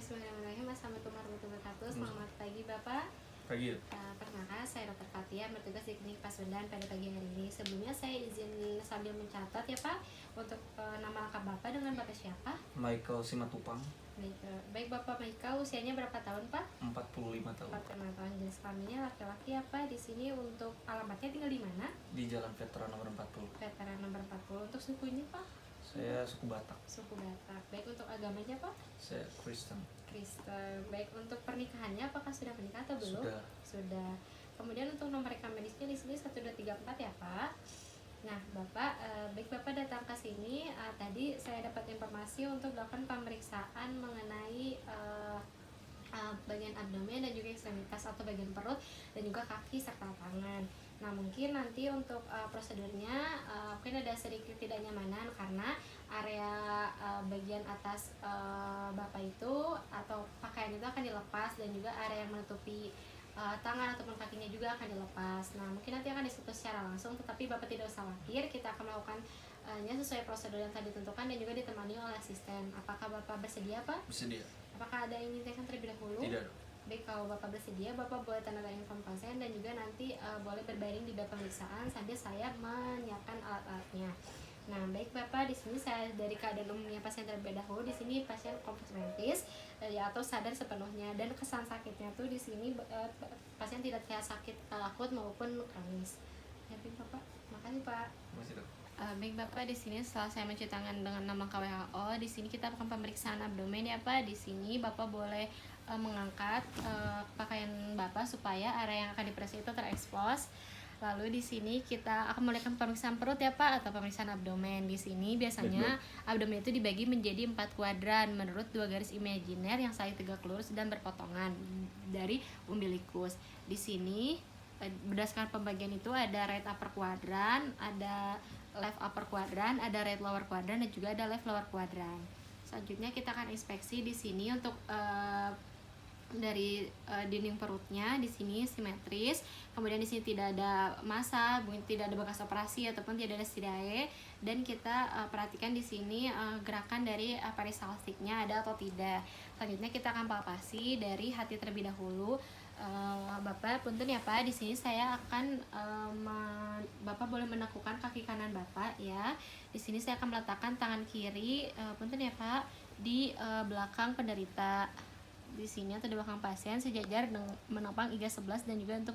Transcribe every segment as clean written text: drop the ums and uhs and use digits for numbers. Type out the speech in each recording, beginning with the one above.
Bismillahirrahmanirrahim. Assalamualaikum warahmatullahi wabarakatuh. Selamat pagi Bapak. Pagi. Perkenalkan saya Dr. Fatia, bertugas di Klinik Pasundan pada pagi hari ini. Sebelumnya saya izin sambil mencatat ya Pak untuk nama lengkap Bapak dengan Bapak siapa? Michael Simatupang. Baik Bapak Michael, usianya berapa tahun Pak? 45 tahun. 45 tahun. Jenis kelaminnya laki-laki ya Pak. Di sini untuk alamatnya tinggal di mana? Di Jalan Veteran nomor 40. Veteran nomor 40. Untuk sukunya Pak? Saya suku Batak. Suku Batak. Baik, untuk agamanya Pak? Saya Kristen. Kristen. Baik, untuk pernikahannya apakah sudah menikah atau belum? Sudah. Kemudian untuk nomor rekam medisnya di sini 1234 ya Pak. Nah Bapak, baik Bapak datang ke sini, tadi saya dapat informasi untuk dilakukan pemeriksaan mengenai bagian abdomen dan juga ekstremitas atau bagian perut dan juga kaki serta tangan. Nah mungkin nanti untuk prosedurnya mungkin ada sedikit tidak nyamanan karena area bagian atas Bapak itu atau pakaian itu akan dilepas dan juga area yang menutupi tangan ataupun kakinya juga akan dilepas. Nah mungkin nanti akan diskusi secara langsung, tetapi Bapak tidak usah khawatir, kita akan melakukan sesuai prosedur yang tadi ditentukan dan juga ditemani oleh asisten. Apakah Bapak bersedia Pak? Bersedia. Apakah ada yang ingin ditanyakan terlebih dahulu? Tidak. Baik, kalau Bapak bersedia, Bapak boleh tanda tangan inform pasien dan juga nanti boleh berbaring di bak pemeriksaan sambil saya menyiapkan alat-alatnya. Nah, baik Bapak, di sini saya dari keadaan umumnya pasien terlebih dahulu. Di sini pasien kompleks mentis atau sadar sepenuhnya, dan kesan sakitnya tuh di sini pasien tidak terlihat sakit akut maupun kronis. Ya, baik Bapak. Makasih Pak. Masih dok. Baik Bapak, di sini setelah saya mencuci tangan dengan nama WHO, di sini kita akan pemeriksaan abdomen ya Pak. Di sini Bapak boleh mengangkat pakaian Bapak supaya area yang akan diperiksa itu terekspos. Lalu di sini kita akan melakukan pemeriksaan perut ya Pak, atau pemeriksaan abdomen. Di sini biasanya abdomen itu dibagi menjadi 4 kuadran menurut 2 garis imajiner yang saling tegak lurus dan berpotongan dari umbilikus. Di sini berdasarkan pembagian itu ada right upper quadrant, ada left upper quadrant, ada right lower quadrant, dan juga ada left lower quadrant. Selanjutnya kita akan inspeksi di sini untuk dari dinding perutnya di sini simetris, kemudian di sini tidak ada massa, tidak ada bekas operasi ataupun tidak ada stirae, dan kita perhatikan di sini gerakan dari peristaltiknya ada atau tidak. Selanjutnya kita akan palpasi dari hati terlebih dahulu. Bapak punten ya Pak, di sini saya akan Bapak boleh menekukan kaki kanan Bapak ya. Di sini saya akan meletakkan tangan kiri punten ya Pak di belakang penderita di sini atau di belakang pasien sejajar menopang iga 11 dan juga untuk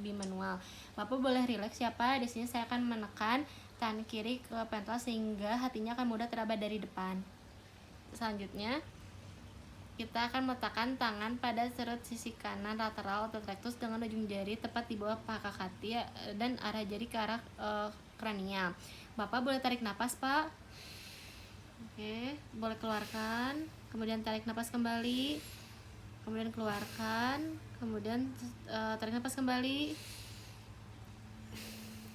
bimanual. Bapak boleh rileks ya Pak. Di sini saya akan menekan tangan kiri ke pentol sehingga hatinya akan mudah teraba dari depan. Selanjutnya kita akan meletakkan tangan pada serut sisi kanan lateral atau rectus dengan ujung jari tepat di bawah paha hati dan arah jari ke arah kranial. Bapak boleh tarik napas Pak. Oke, boleh keluarkan, kemudian tarik napas kembali, kemudian keluarkan, kemudian tarik napas kembali.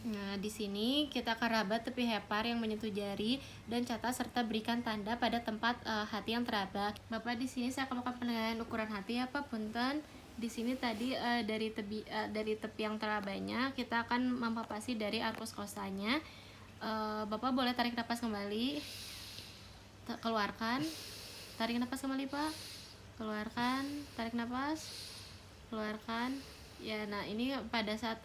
Nah, di sini kita akan raba tepi hepar yang menyentuh jari dan catat serta berikan tanda pada tempat hati yang teraba. Bapak, di sini saya akan melakukan penilaian ukuran hati ya Pak, punten. Di sini tadi dari tepi yang terabanya kita akan mempalpasi dari arkus kosanya. Bapak boleh tarik napas kembali. Keluarkan, tarik napas kembali Pak, keluarkan, tarik napas, keluarkan ya. Nah ini pada saat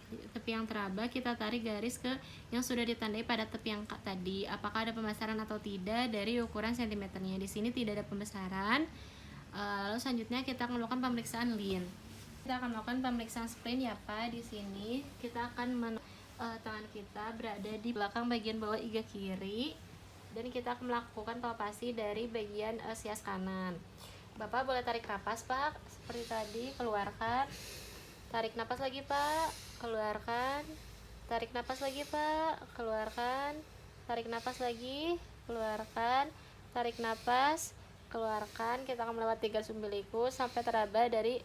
tepi yang teraba kita tarik garis ke yang sudah ditandai pada tepi yang tadi, apakah ada pembesaran atau tidak dari ukuran sentimeternya. Di sini tidak ada pembesaran. Lalu selanjutnya kita akan melakukan pemeriksaan lin. Kita akan melakukan pemeriksaan spleen ya Pak. Di sini kita akan tangan kita berada di belakang bagian bawah iga kiri, dan kita akan melakukan palpasi dari bagian sias kanan. Bapak boleh tarik napas Pak, seperti tadi, keluarkan, tarik napas lagi Pak, keluarkan, tarik napas lagi Pak, keluarkan, tarik napas lagi, keluarkan, tarik napas, keluarkan. Kita akan melewati garis umbilikus sampai teraba dari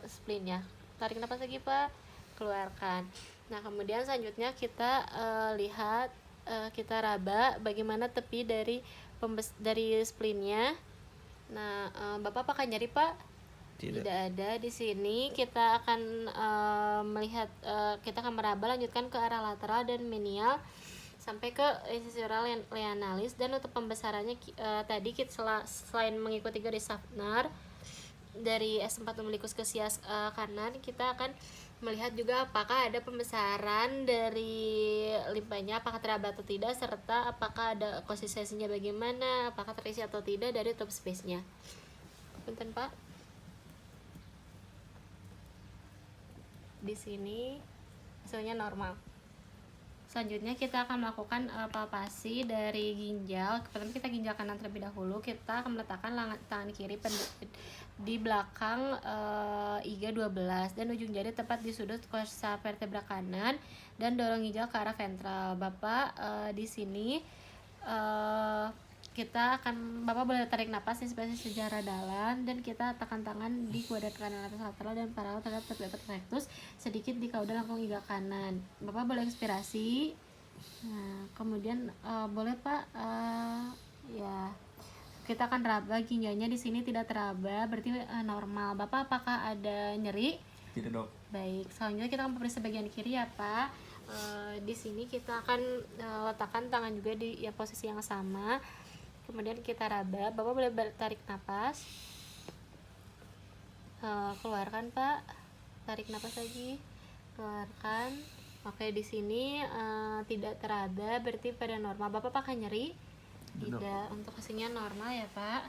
spleennya. Tarik napas lagi Pak, keluarkan. Nah kemudian selanjutnya kita lihat, kita raba bagaimana tepi dari spleennya. Nah, Bapak apakah nyeri Pak? Tidak ada. Di sini kita akan melihat, kita akan meraba lanjutkan ke arah lateral dan menial sampai ke incisional lianalis. Dan untuk pembesarannya tadi kita selain mengikuti garis Schaffner dari S4 umbilicus ke sias kanan, kita akan melihat juga apakah ada pembesaran dari limpanya, apakah teraba atau tidak, serta apakah ada konsistensinya bagaimana, apakah terisi atau tidak dari top space-nya. Punten Pak. Di sini hasilnya normal. Selanjutnya kita akan melakukan palpasi dari ginjal. Pertama kita ginjal kanan terlebih dahulu. Kita akan meletakkan tangan kiri di belakang iga 12 dan ujung jari tepat di sudut kosa vertebra kanan dan dorong ginjal ke arah ventral. Bapak di sini Bapak boleh tarik napas inspirasi secara dalam dan kita tekan tangan di kuadrat kanan atas lateral dan paralel terhadap vertebra rectus sedikit di kaudal lengkung iga kanan. Bapak boleh inspirasi. Nah, kemudian boleh Pak ya. Kita akan raba ginjalnya, di sini tidak teraba, berarti normal. Bapak apakah ada nyeri? Tidak dok. Baik, selanjutnya kita akan memeriksa bagian kiri ya Pak. Di sini kita akan letakkan tangan juga di posisi yang sama. Kemudian kita raba. Bapak boleh tarik napas. Keluarkan Pak. Tarik napas lagi. Keluarkan. Oke, di sini tidak teraba, berarti pada normal. Bapak pakai nyeri? Tidak. Untuk hasilnya normal ya Pak.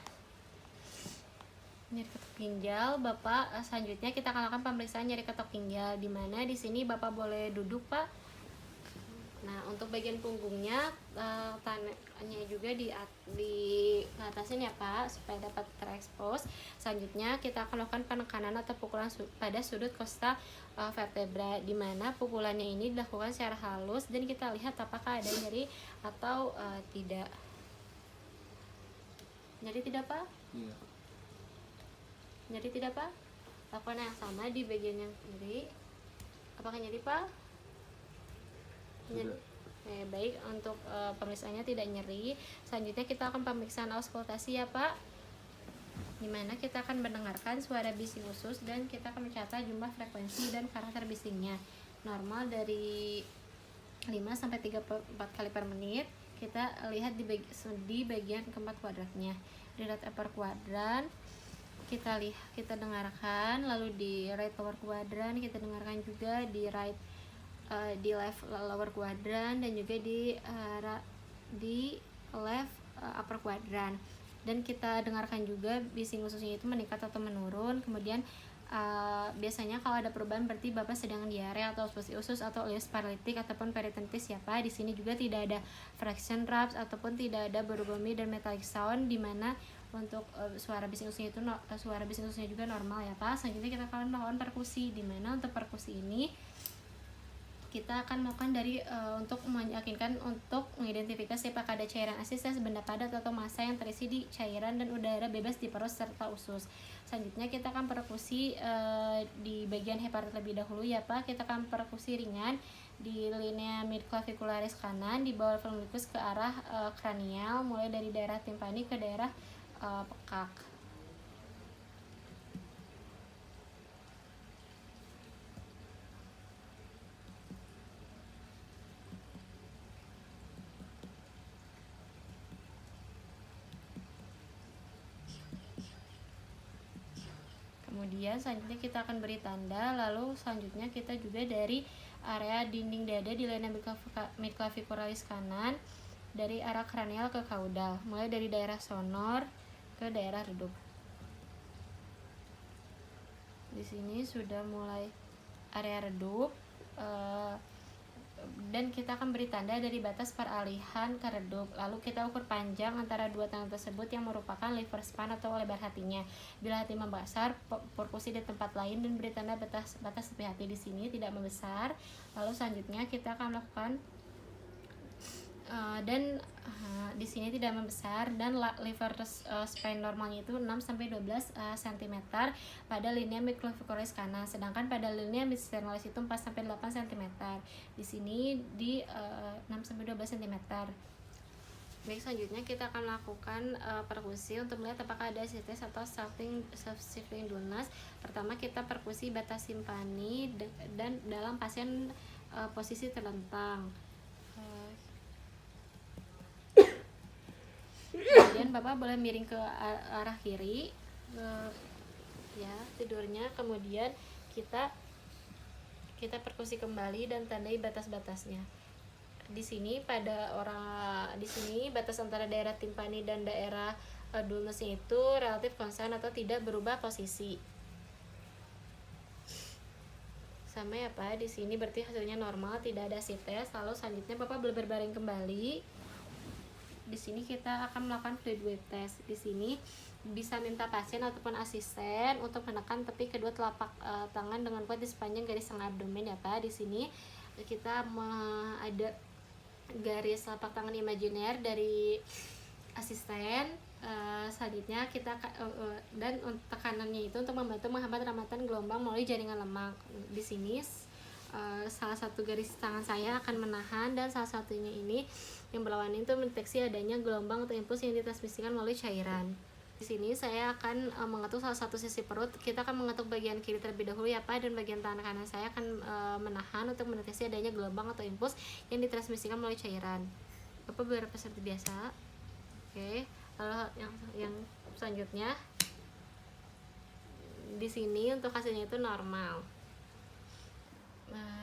Nyeri ketok ginjal. Bapak selanjutnya kita akan lakukan pemeriksaan nyeri ketok ginjal, di mana di sini Bapak boleh duduk Pak. Nah, untuk bagian punggungnya tangannya juga di atasin ya Pak, supaya dapat terekspos. Selanjutnya kita akan lakukan penekanan atau pukulan pada sudut costa vertebra, di mana pukulannya ini dilakukan secara halus dan kita lihat apakah ada nyeri atau tidak. Nyeri tidak Pak? Iya. Nyeri tidak Pak? Lakukan yang sama di bagian yang kiri. Apakah nyeri Pak? Baik, untuk pemeriksaannya tidak nyeri. Selanjutnya kita akan pemeriksaan auskultasi ya Pak, dimana kita akan mendengarkan suara bising usus dan kita akan mencatat jumlah frekuensi dan karakter bisingnya. Normal dari 5-34 kali per menit. Kita lihat di bagian keempat kuadratnya. Di right upper quadrant kita dengarkan, lalu di right lower quadrant kita dengarkan juga, di left lower quadrant dan juga di left upper quadrant. Dan kita dengarkan juga bising ususnya itu meningkat atau menurun. Kemudian biasanya kalau ada perubahan berarti Bapak sedang diare atau obstruksi usus atau ileus paralitik ataupun peritonitis ya Pak. Di sini juga tidak ada fraction raps ataupun tidak ada barogomi dan metallic sound, di mana untuk suara bising ususnya juga normal ya Pak. Selanjutnya kita akan melakukan perkusi, di mana untuk perkusi ini kita akan melakukan untuk meyakinkan untuk mengidentifikasi apakah ada cairan asistensi, benda padat atau massa yang terisi di cairan dan udara bebas di perut serta usus. Selanjutnya kita akan perkusi di bagian heparit terlebih dahulu ya Pak. Kita akan perkusi ringan di linea midclavicularis kanan di bawah umbilicus ke arah kranial, mulai dari daerah timpani ke daerah pekak. Kemudian selanjutnya kita akan beri tanda. Lalu selanjutnya kita juga dari area dinding dada di linea midclavicularis kanan dari arah kranial ke kaudal, mulai dari daerah sonor ke daerah redup. Di sini sudah mulai area redup, dan kita akan beri tanda dari batas peralihan ke redup. Lalu kita ukur panjang antara dua tangan tersebut yang merupakan liver span atau lebar hatinya. Bila hati membesar, perkusi di tempat lain dan beri tanda batas tepi hati di sini tidak membesar. Lalu selanjutnya kita akan melakukan di sini tidak membesar dan liver spine normalnya itu 6-12 cm pada linea midclavicularis kanan, sedangkan pada linea midsternalis itu 4-8 cm. Di sini di 6-12 cm. Baik, selanjutnya kita akan melakukan perkusi untuk melihat apakah ada situs atau self-shifting dullness. Pertama kita perkusi batas simpani dan dalam pasien posisi terlentang. Kemudian Bapak boleh miring ke arah kiri, ya tidurnya. Kemudian kita perkusi kembali dan tandai batas-batasnya. Di sini batas antara daerah timpani dan daerah dulnusnya itu relatif konstan atau tidak berubah posisi. Sama ya Pak, di sini berarti hasilnya normal, tidak ada sites. Lalu selanjutnya Bapak boleh berbaring kembali. Di sini kita akan melakukan fluid weight test. Di sini bisa minta pasien ataupun asisten untuk menekan tepi kedua telapak tangan dengan kuat di sepanjang garis tengah abdomen ya Pak. Di sini kita ada garis telapak tangan imajiner dari asisten. Selanjutnya kita dan tekanannya itu untuk membantu menghambat rambatan gelombang melalui jaringan lemak. Di sini salah satu garis tangan saya akan menahan, dan salah satunya ini yang berlawanan itu mendeteksi adanya gelombang atau impuls yang ditransmisikan melalui cairan. Di sini saya akan mengetuk salah satu sisi perut. Kita akan mengetuk bagian kiri terlebih dahulu ya Pak, dan bagian tangan kanan saya akan menahan untuk mendeteksi adanya gelombang atau impuls yang ditransmisikan melalui cairan. Bapak beberapa seperti biasa. Oke. Lalu yang selanjutnya di sini untuk hasilnya itu normal.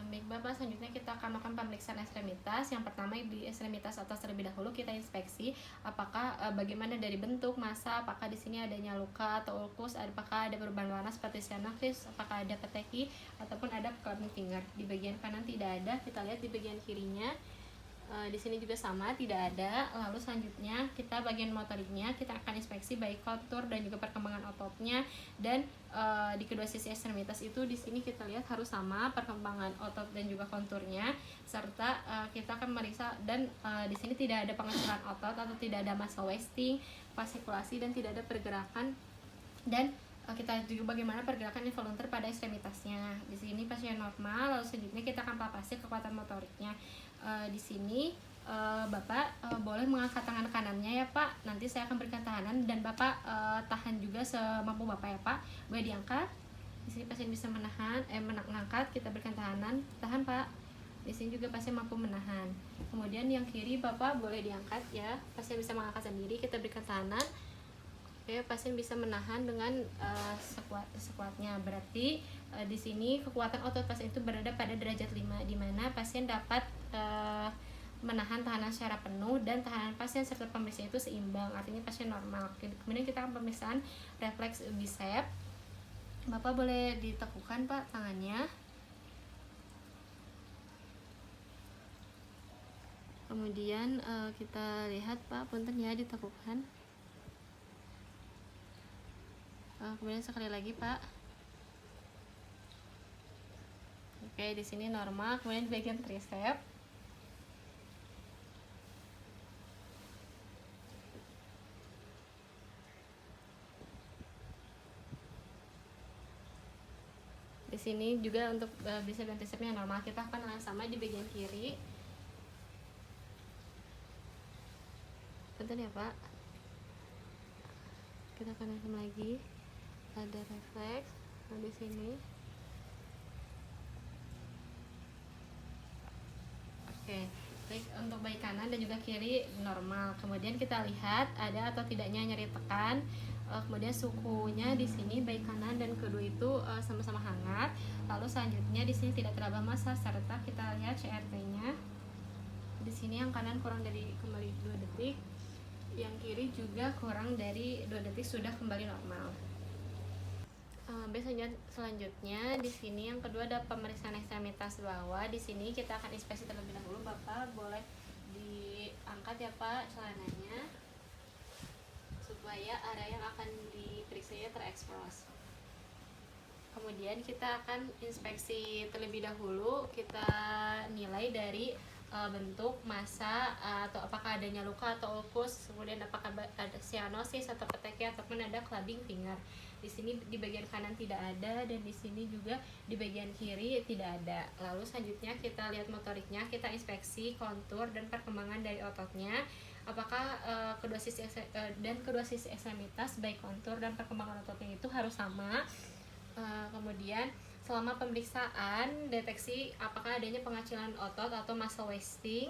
Baik Bapak, selanjutnya kita akan melakukan pemeriksaan ekstremitas. Yang pertama di ekstremitas atas terlebih dahulu kita inspeksi apakah bagaimana dari bentuk, massa, apakah di sini adanya luka atau ulkus, apakah ada perubahan warna seperti cyanosis, apakah ada peteki ataupun ada clubbing finger. Di bagian kanan tidak ada, kita lihat di bagian kirinya. Di sini juga sama, tidak ada. Lalu selanjutnya kita bagian motoriknya kita akan inspeksi baik kontur dan juga perkembangan ototnya, dan di kedua sisi ekstremitas itu di sini kita lihat harus sama perkembangan otot dan juga konturnya, serta kita akan meriksa dan di sini tidak ada pengecilan otot atau tidak ada muscle wasting, fascikulasi, dan tidak ada pergerakan, dan kita juga bagaimana pergerakan involunter pada ekstremitasnya. Di sini pasien normal. Lalu selanjutnya kita akan palpasi kekuatan motoriknya. Di sini Bapak boleh mengangkat tangan kanannya ya Pak. Nanti saya akan berikan tahanan dan Bapak tahan juga semampu Bapak ya Pak. Boleh diangkat. Di sini pasien bisa menahan, mengangkat, kita berikan tahanan. Tahan Pak. Di sini juga pasien mampu menahan. Kemudian yang kiri Bapak boleh diangkat ya. Pasien bisa mengangkat sendiri, kita berikan tahanan. Oke, pasien bisa menahan dengan sekuatnya. Berarti di sini kekuatan otot pasien itu berada pada derajat 5, di mana pasien dapat menahan tahanan secara penuh dan tahanan pasien serta pemeriksaan itu seimbang, artinya pasien normal. Kemudian kita akan pemeriksaan refleks bicep. Bapak boleh ditekukan Pak tangannya. Kemudian kita lihat Pak, punten ya, ditekukan. Kemudian sekali lagi Pak. Oke, di sini normal. Kemudian di bagian tricep. Di sini juga untuk bicep dan tricepnya normal. Kita akan sama di bagian kiri. Bentar ya Pak. Kita akan langsung lagi. Ada refleks di sini. Oke, baik, untuk baik kanan dan juga kiri normal. Kemudian kita lihat ada atau tidaknya nyeri tekan. Kemudian suhunya di sini baik kanan dan kedua itu sama-sama hangat. Lalu selanjutnya di sini tidak teraba massa, serta kita lihat CRT-nya. Di sini yang kanan kurang dari kembali 2 detik. Yang kiri juga kurang dari 2 detik sudah kembali normal. Biasanya selanjutnya di sini yang kedua ada pemeriksaan ekstremitas bawah. Di sini kita akan inspeksi terlebih dahulu. Bapak boleh diangkat ya Pak celananya supaya area yang akan diperiksanya terekspos. Kemudian kita akan inspeksi terlebih dahulu. Kita nilai dari bentuk, massa, atau apakah adanya luka atau ulkus, kemudian apakah ada cyanosis atau peteki ataupun ada clubbing finger. Di sini di bagian kanan tidak ada, dan di sini juga di bagian kiri tidak ada. Lalu selanjutnya kita lihat motoriknya, kita inspeksi kontur dan perkembangan dari ototnya. Apakah kedua sisi ekstremitas baik kontur dan perkembangan ototnya itu harus sama. Kemudian selama pemeriksaan deteksi apakah adanya pengacilan otot atau muscle wasting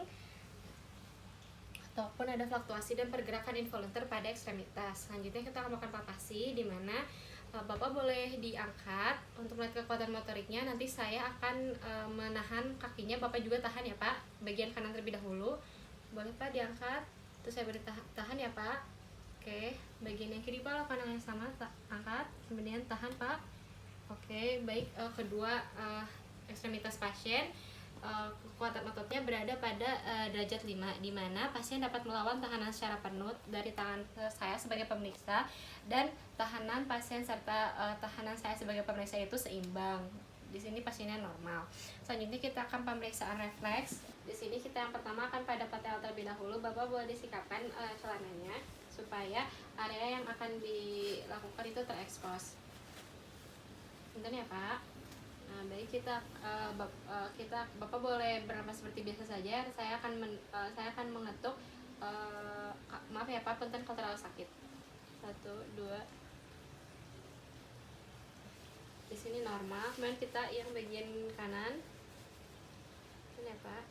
ataupun ada fluktuasi dan pergerakan involunter pada ekstremitas. Selanjutnya kita akan melakukan palpasi, di mana Bapak boleh diangkat untuk melihat kekuatan motoriknya. Nanti saya akan menahan kakinya, Bapak juga tahan ya Pak, bagian kanan terlebih dahulu. Boleh Pak diangkat, terus saya beri tahan ya Pak. Oke, bagian yang kiri Pak lakukan yang sama, angkat, kemudian tahan Pak. Oke, baik. Kedua ekstremitas pasien, kekuatan ototnya berada pada derajat 5, di mana pasien dapat melawan tahanan secara penuh dari tangan saya sebagai pemeriksa, dan tahanan pasien serta tahanan saya sebagai pemeriksa itu seimbang. Di sini pasiennya normal. Selanjutnya kita akan pemeriksaan refleks. Di sini kita yang pertama akan pada patella terlebih dahulu. Bapak boleh disikapkan celananya supaya area yang akan dilakukan itu terekspos. Bentar ya Pak. Nah, baik, Bapak boleh bernapas seperti biasa saja. Saya akan mengetuk. Maaf ya Pak, punten kalau terlalu sakit. 1, 2. Di sini normal. Kemudian kita yang bagian kanan. Ini ya Pak.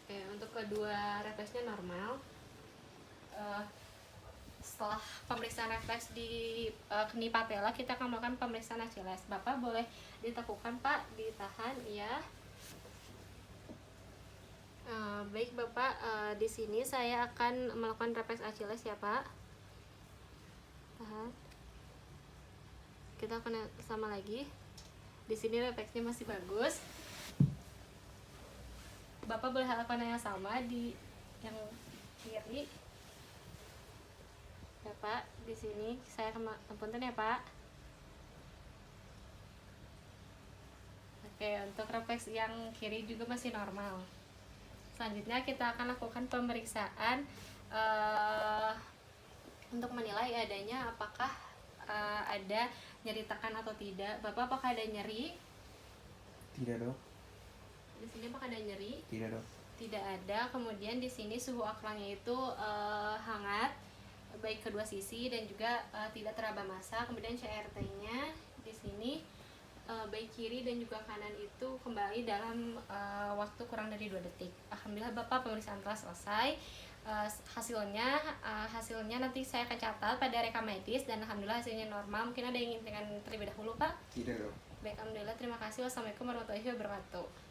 Oke, untuk kedua refleksnya normal. Setelah pemeriksaan refleks di keni patella, kita akan melakukan pemeriksaan Achilles. Bapak boleh ditekukan Pak, ditahan ya. Baik Bapak, di sini saya akan melakukan refleks Achilles ya Pak. Tahan. Kita akan sama lagi. Di sini refleksnya masih bagus. Bapak boleh lakukan yang sama di yang kiri. Ya Pak, di sini saya akan punten ya Pak. Oke, untuk refleks yang kiri juga masih normal. Selanjutnya kita akan lakukan pemeriksaan untuk menilai adanya apakah ada nyeri tekan atau tidak. Bapak apakah ada nyeri? Tidak dok. Di sini apakah ada nyeri? Tidak dok. Tidak ada. Kemudian di sini suhu aklangnya itu hangat, baik kedua sisi, dan juga tidak teraba massa. Kemudian CRT-nya di sini baik kiri dan juga kanan itu kembali dalam waktu kurang dari 2 detik. Alhamdulillah Bapak, pemeriksaan telah selesai. Hasilnya nanti saya akan catat pada rekam medis, dan alhamdulillah hasilnya normal. Mungkin ada yang ingin tanyakan terlebih dahulu Pak? Tidak dok. Baik, alhamdulillah, terima kasih. Wassalamualaikum warahmatullahi wabarakatuh.